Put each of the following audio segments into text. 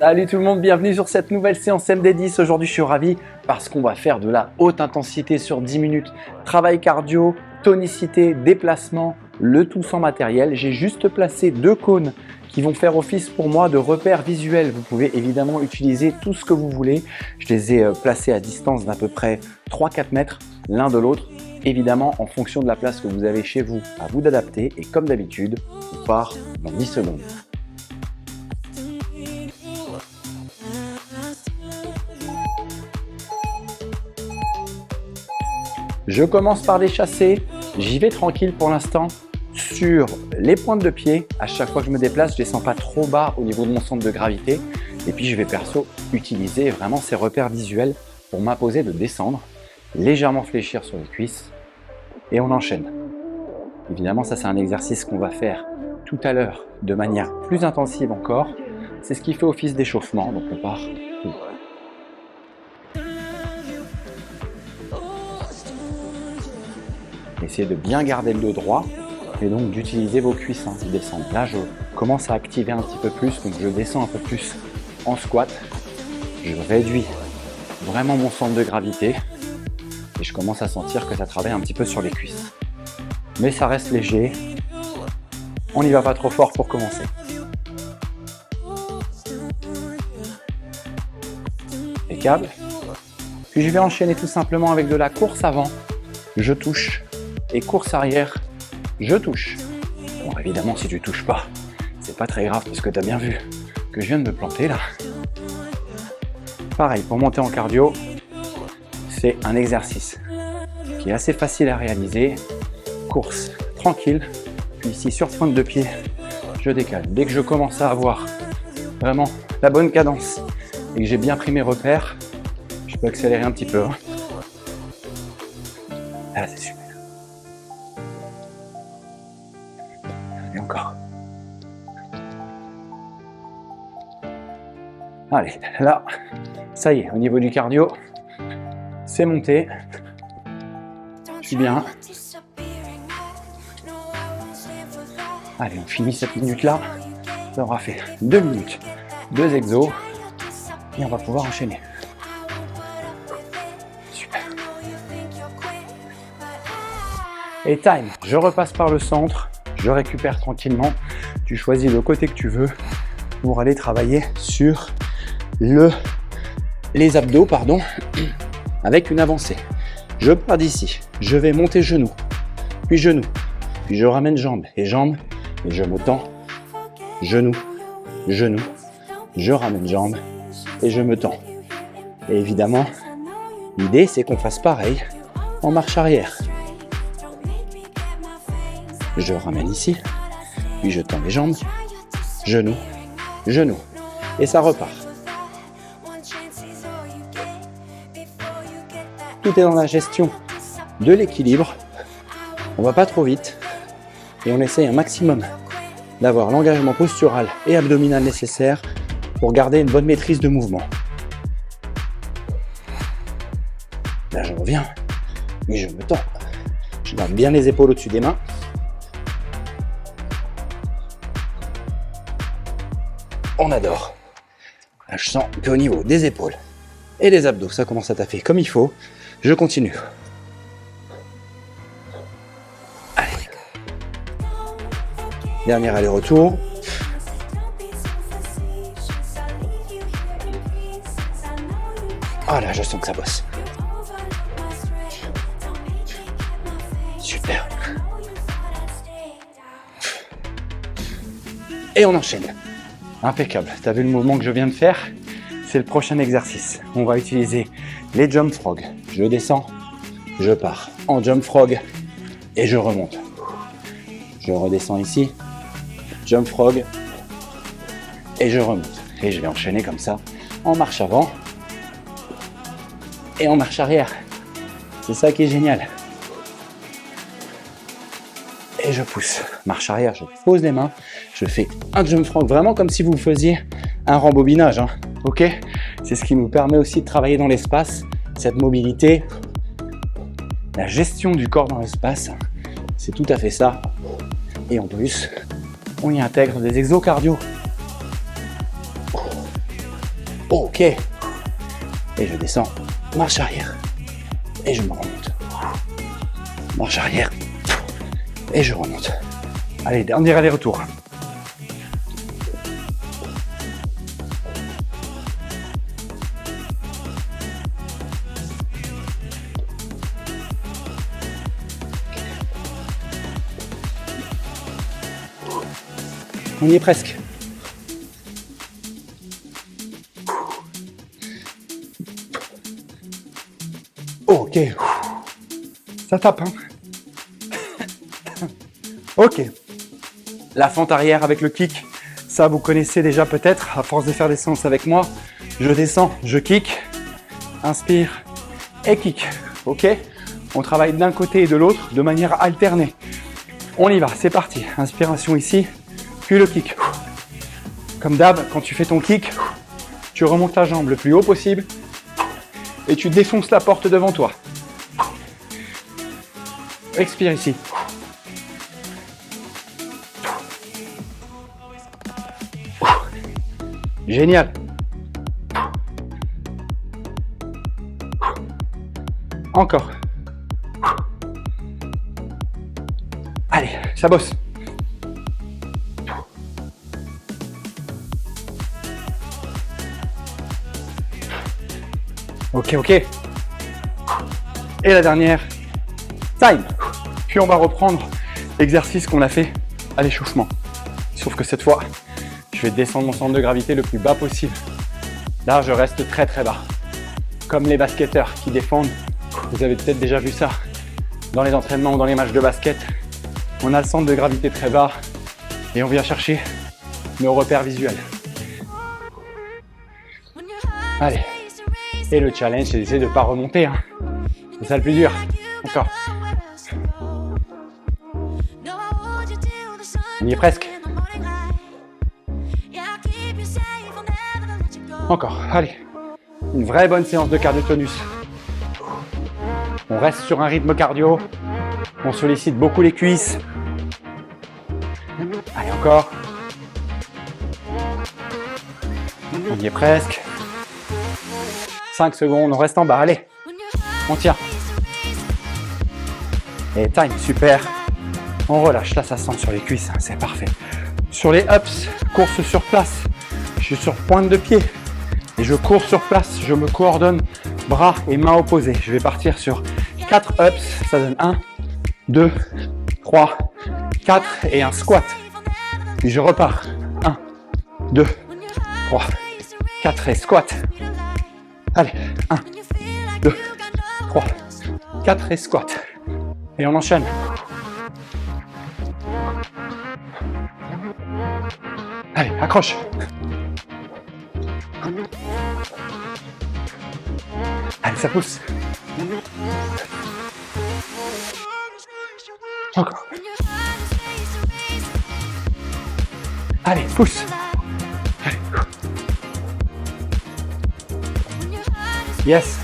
Salut tout le monde, bienvenue sur cette nouvelle séance MD10. Aujourd'hui, je suis ravi parce qu'on va faire de la haute intensité sur 10 minutes. Travail cardio, tonicité, déplacement, le tout sans matériel. J'ai juste placé 2 cônes qui vont faire office pour moi de repères visuels. Vous pouvez évidemment utiliser tout ce que vous voulez. Je les ai placés à distance d'à peu près 3-4 mètres l'un de l'autre. Évidemment, en fonction de la place que vous avez chez vous, à vous d'adapter. Et comme d'habitude, on part dans 10 secondes. Je commence par les chassés, j'y vais tranquille pour l'instant sur les pointes de pied. À chaque fois que je me déplace, je ne descends pas trop bas au niveau de mon centre de gravité. Et puis je vais perso utiliser vraiment ces repères visuels pour m'imposer de descendre, légèrement fléchir sur les cuisses et on enchaîne. Évidemment, ça c'est un exercice qu'on va faire tout à l'heure de manière plus intensive encore. C'est ce qui fait office d'échauffement, donc on part. Essayez de bien garder le dos droit et donc d'utiliser vos cuisses qui descendent. Là, je commence à activer un petit peu plus, donc je descends un peu plus en squat. Je réduis vraiment mon centre de gravité et je commence à sentir que ça travaille un petit peu sur les cuisses. Mais ça reste léger. On n'y va pas trop fort pour commencer. Impeccable. Puis je vais enchaîner tout simplement avec de la course avant. Je touche. Et course arrière, je touche. Bon, évidemment, si tu touches pas, c'est pas très grave parce que tu as bien vu que je viens de me planter là. Pareil, pour monter en cardio, c'est un exercice qui est assez facile à réaliser. Course tranquille, puis ici sur pointe de pied, je décale. Dès que je commence à avoir vraiment la bonne cadence et que j'ai bien pris mes repères, je peux accélérer un petit peu. Ah, c'est super. Et encore. Allez, là, ça y est, au niveau du cardio, c'est monté. C'est bien. Allez, on finit cette minute-là. Ça aura fait 2 minutes, 2 exos. Et on va pouvoir enchaîner. Super. Et time, je repasse par le centre. Je récupère tranquillement, tu choisis le côté que tu veux pour aller travailler sur les abdos avec une avancée. Je pars d'ici, je vais monter genou, puis je ramène jambe, et je me tends, genou, je ramène jambe et je me tends. Et évidemment, l'idée c'est qu'on fasse pareil en marche arrière. Je ramène ici, puis je tends les jambes, genou, et ça repart. Tout est dans la gestion de l'équilibre, on va pas trop vite, et on essaye un maximum d'avoir l'engagement postural et abdominal nécessaire pour garder une bonne maîtrise de mouvement. Là je reviens, puis je me tends, je garde bien les épaules au-dessus des mains. On adore. Là, je sens qu'au niveau des épaules et des abdos, ça commence à taffer comme il faut. Je continue. Allez. Dernier aller-retour. Ah là, je sens que ça bosse. Super. Et on enchaîne. Impeccable, tu as vu le mouvement que je viens de faire? C'est le prochain exercice. On va utiliser les jump frog. Je descends, je pars en jump frog et je remonte. Je redescends ici, jump frog et je remonte. Et je vais enchaîner comme ça en marche avant et en marche arrière. C'est ça qui est génial. Et je pousse. Marche arrière, je pose les mains, je fais un jump frog, vraiment comme si vous faisiez un rembobinage. Ok, c'est ce qui nous permet aussi de travailler dans l'espace, cette mobilité, la gestion du corps dans l'espace, c'est tout à fait ça. Et en plus, on y intègre des exos cardio. Ok. Et je descends. Marche arrière. Et je me remonte. Marche arrière. Et je remonte. Allez, dernier aller-retour. On y est presque. Ok. Ça tape, hein. Ok. La fente arrière avec le kick. Ça, vous connaissez déjà peut-être, à force de faire des séances avec moi. Je descends, je kick. Inspire et kick. Ok. On travaille d'un côté et de l'autre de manière alternée. On y va, c'est parti. Inspiration ici. Puis le kick. Comme d'hab, quand tu fais ton kick, tu remontes ta jambe le plus haut possible et tu défonces la porte devant toi. Expire ici. Génial. Encore. Allez, ça bosse. Ok, ok. Et la dernière. Time. Puis on va reprendre l'exercice qu'on a fait à l'échauffement. Sauf que cette fois, je vais descendre mon centre de gravité le plus bas possible. Là, je reste très très bas. Comme les basketteurs qui défendent. Vous avez peut-être déjà vu ça dans les entraînements ou dans les matchs de basket. On a le centre de gravité très bas et on vient chercher nos repères visuels. Allez. Et le challenge, c'est d'essayer de ne pas remonter. Hein. C'est ça le plus dur. Encore. On y est presque. Encore. Allez. Une vraie bonne séance de cardio-tonus. On reste sur un rythme cardio. On sollicite beaucoup les cuisses. Allez, encore. On y est presque. 5 secondes, on reste en bas. Allez, on tient. Et time, super. On relâche. Là, ça sent sur les cuisses. Hein, c'est parfait. Sur les ups, course sur place. Je suis sur pointe de pied. Et je cours sur place. Je me coordonne. Bras et mains opposées. Je vais partir sur 4 ups. Ça donne 1, 2, 3, 4 et un squat. Puis je repars. 1, 2, 3, 4 et squat. Allez, 1, 2, 3, 4 et squat. Et on enchaîne. Allez, accroche. Allez, ça pousse. Encore. Allez, pousse. Allez. Yes.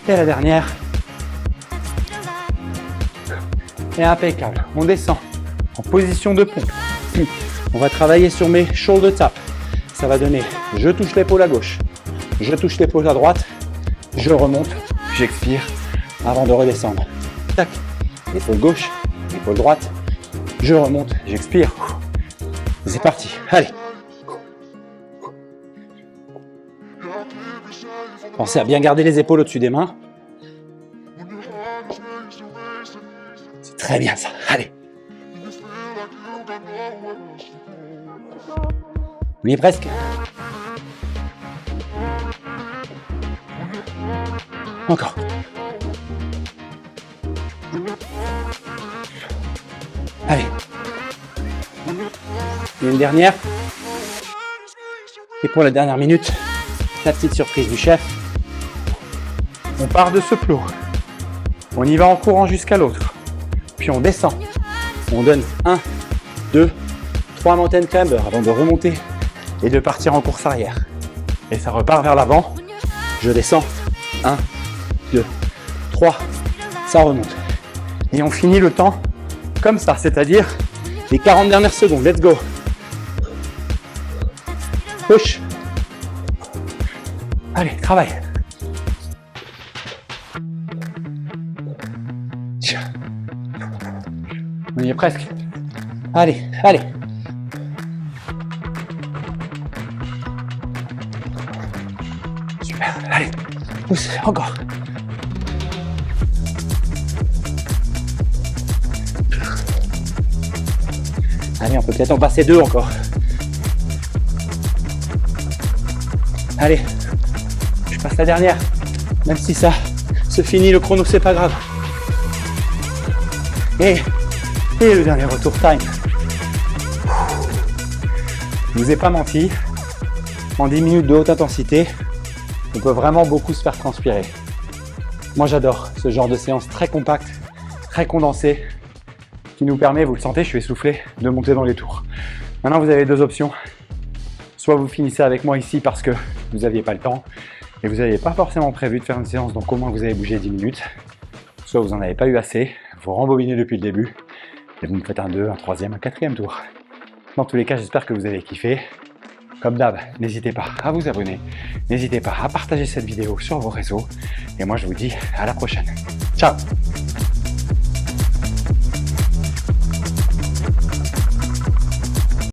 Et la dernière. Et impeccable. On descend en position de pompe. On va travailler sur mes shoulder taps. Ça va donner, je touche l'épaule à gauche, je touche l'épaule à droite, je remonte, j'expire avant de redescendre. Tac, épaule gauche, épaule droite, je remonte, j'expire. C'est parti, allez. Pensez à bien garder les épaules au-dessus des mains. C'est très bien ça, allez. On y est presque. Encore. Allez. Une dernière. Et pour la dernière minute, la petite surprise du chef. On part de ce plot. On y va en courant jusqu'à l'autre. Puis on descend. On donne 1, 2, 3 mountain climbers avant de remonter et de partir en course arrière. Et ça repart vers l'avant. Je descends. 1, 2, 3. Ça remonte. Et on finit le temps comme ça, c'est-à-dire les 40 dernières secondes. Let's go. Push. Allez, travaille. On y est presque. Allez, allez. Super, allez. Pousse, encore. Allez, on peut peut-être en passer 2 encore. Allez, je passe la dernière. Même si ça se finit, le chrono, c'est pas grave. Et le dernier retour time. Je vous ai pas menti. En 10 minutes de haute intensité, on peut vraiment beaucoup se faire transpirer. Moi, j'adore ce genre de séance très compacte, très condensée, qui nous permet, vous le sentez, je suis essoufflé, de monter dans les tours. Maintenant, vous avez 2 options. Soit vous finissez avec moi ici parce que vous n'aviez pas le temps et vous n'aviez pas forcément prévu de faire une séance, donc au moins vous avez bougé 10 minutes. Soit vous n'en avez pas eu assez, vous rembobinez depuis le début et vous me faites un 2, un 3e, un 4e tour. Dans tous les cas, j'espère que vous avez kiffé. Comme d'hab, n'hésitez pas à vous abonner, n'hésitez pas à partager cette vidéo sur vos réseaux et moi je vous dis à la prochaine. Ciao!